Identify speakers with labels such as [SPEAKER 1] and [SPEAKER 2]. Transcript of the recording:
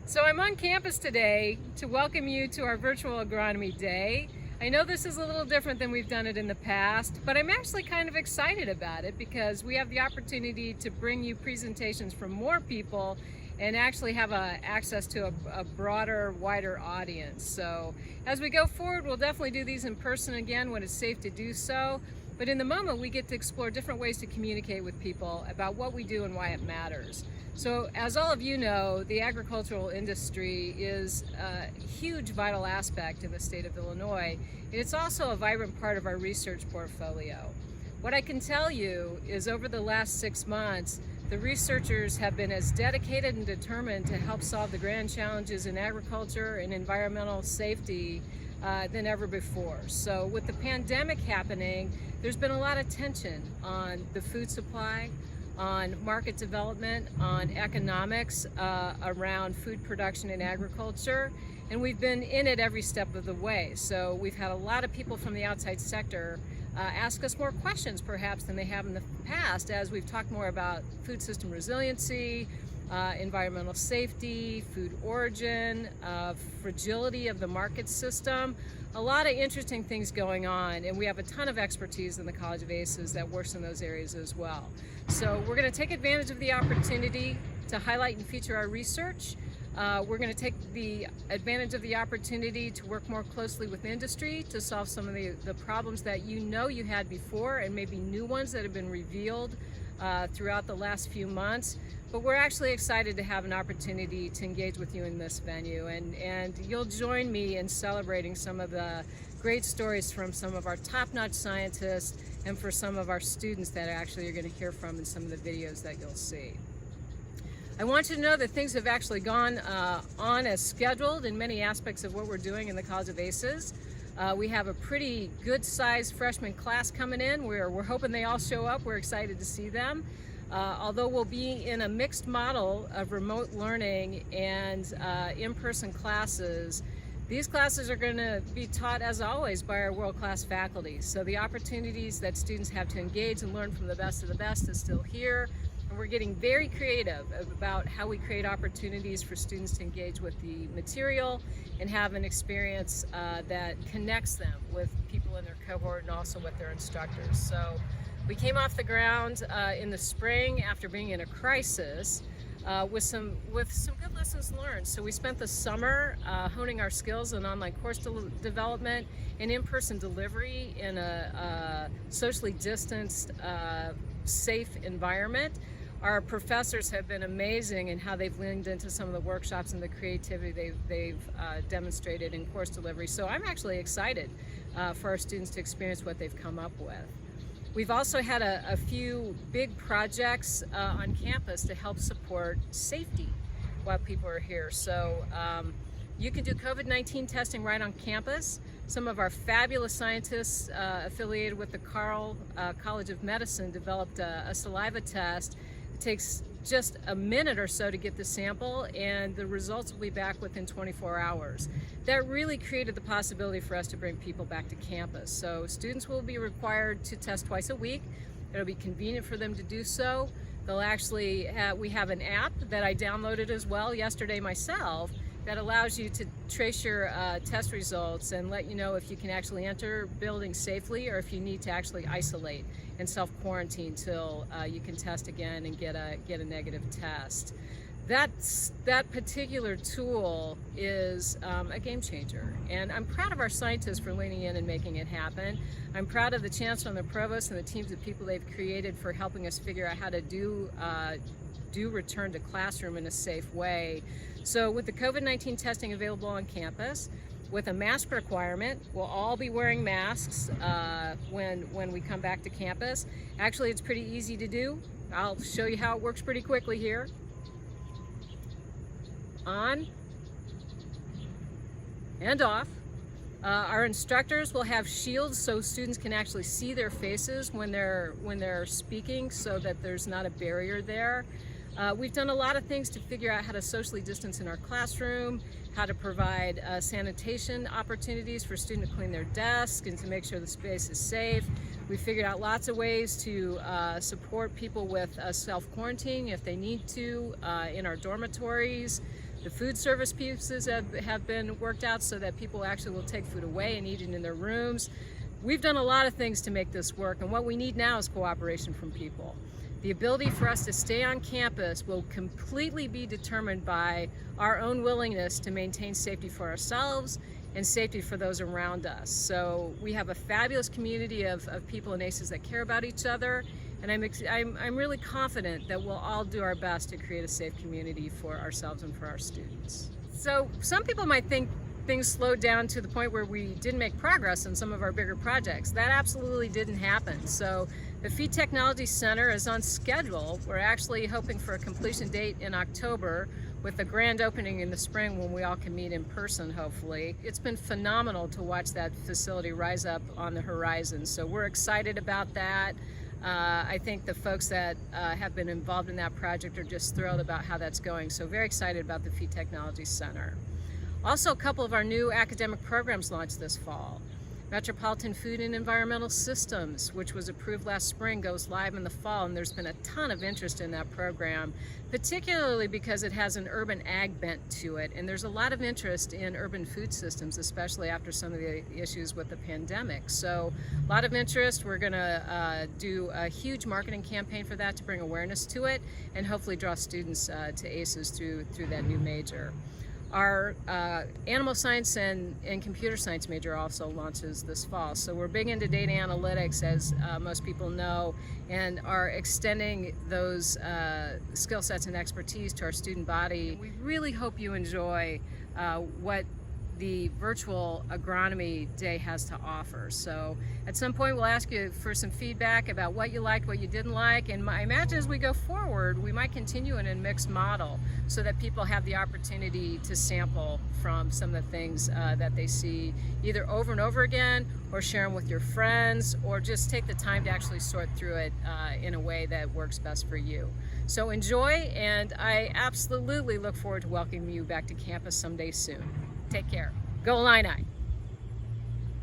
[SPEAKER 1] So I'm on campus today to welcome you to our virtual Agronomy Day. I know this is a little different than we've done it in the past, but I'm actually kind of excited about it because we have the opportunity to bring you presentations from more people and actually have access to a broader, wider audience. So as we go forward, we'll definitely do these in person again when it's safe to do so. But in the moment, we get to explore different ways to communicate with people about what we do and why it matters. So as all of you know, the agricultural industry is a huge vital aspect in the state of Illinois, and it's also a vibrant part of our research portfolio. What I can tell you is over the last 6 months, the researchers have been as dedicated and determined to help solve the grand challenges in agriculture and environmental safety than ever before. So with the pandemic happening, there's been a lot of tension on the food supply, on market development, on economics around food production and agriculture, and we've been in it every step of the way. So we've had a lot of people from the outside sector ask us more questions perhaps than they have in the past as we've talked more about food system resiliency, environmental safety, food origin, fragility of the market system. A lot of interesting things going on, and we have a ton of expertise in the College of ACES that works in those areas as well. So we're going to take advantage of the opportunity to highlight and feature our research. We're going to take the advantage of the opportunity to work more closely with industry to solve some of the problems that you know you had before and maybe new ones that have been revealed throughout the last few months. But we're actually excited to have an opportunity to engage with you in this venue, and you'll join me in celebrating some of the great stories from some of our top-notch scientists and for some of our students that actually you're going to hear from in some of the videos that you'll see. I want you to know that things have actually gone on as scheduled in many aspects of what we're doing in the College of ACES. We have a pretty good sized freshman class coming in. We're hoping they all show up. We're excited to see them. Although we'll be in a mixed model of remote learning and in-person classes, these classes are going to be taught, as always, by our world-class faculty. So the opportunities that students have to engage and learn from the best of the best is still here. And we're getting very creative about how we create opportunities for students to engage with the material and have an experience that connects them with people in their cohort and also with their instructors. So we came off the ground in the spring after being in a crisis with some good lessons learned. So we spent the summer honing our skills in online course development and in-person delivery in a socially distanced, safe environment. Our professors have been amazing in how they've leaned into some of the workshops and the creativity they've demonstrated in course delivery. So I'm actually excited for our students to experience what they've come up with. We've also had a few big projects on campus to help support safety while people are here. So you can do COVID-19 testing right on campus. Some of our fabulous scientists affiliated with the College of Medicine developed a saliva test. It takes just a minute or so to get the sample, and the results will be back within 24 hours. That really created the possibility for us to bring people back to campus. So students will be required to test twice a week. It'll be convenient for them to do so. They'll actually we have an app that I downloaded as well yesterday myself that allows you to trace your test results and let you know if you can actually enter buildings safely or if you need to actually isolate and self-quarantine till you can test again and get a negative test. That particular tool is a game changer, and I'm proud of our scientists for leaning in and making it happen. I'm proud of the chancellor and the provost and the teams of people they've created for helping us figure out how to do return to classroom in a safe way. So with the COVID-19 testing available on campus, with a mask requirement, we'll all be wearing masks when we come back to campus. Actually, it's pretty easy to do. I'll show you how it works pretty quickly here. On and off. Our instructors will have shields so students can actually see their faces when they're speaking, so that there's not a barrier there. We've done a lot of things to figure out how to socially distance in our classroom, how to provide sanitation opportunities for students to clean their desk and to make sure the space is safe. We figured out lots of ways to support people with self-quarantine if they need to in our dormitories. The food service pieces have been worked out so that people actually will take food away and eat it in their rooms. We've done a lot of things to make this work, and what we need now is cooperation from people. The ability for us to stay on campus will completely be determined by our own willingness to maintain safety for ourselves and safety for those around us. So we have a fabulous community of people in ACES that care about each other, and I'm really confident that we'll all do our best to create a safe community for ourselves and for our students. So some people might think things slowed down to the point where we didn't make progress in some of our bigger projects. That absolutely didn't happen. So the Feed Technology Center is on schedule. We're actually hoping for a completion date in October with a grand opening in the spring when we all can meet in person, hopefully. It's been phenomenal to watch that facility rise up on the horizon. So we're excited about that. I think the folks that have been involved in that project are just thrilled about how that's going. So very excited about the Feed Technology Center. Also, a couple of our new academic programs launched this fall. Metropolitan Food and Environmental Systems, which was approved last spring, goes live in the fall, and there's been a ton of interest in that program, particularly because it has an urban ag bent to it, and there's a lot of interest in urban food systems, especially after some of the issues with the pandemic. So a lot of interest. We're going to do a huge marketing campaign for that to bring awareness to it and hopefully draw students to ACES through that new major. Our animal science and computer science major also launches this fall. So we're big into data analytics, as most people know, and are extending those skill sets and expertise to our student body. We really hope you enjoy what the virtual agronomy day has to offer. So at some point we'll ask you for some feedback about what you liked, what you didn't like, and I imagine as we go forward we might continue in a mixed model so that people have the opportunity to sample from some of the things that they see either over and over again, or share them with your friends, or just take the time to actually sort through it in a way that works best for you. So enjoy, and I absolutely look forward to welcoming you back to campus someday soon. Take care. Go Illini!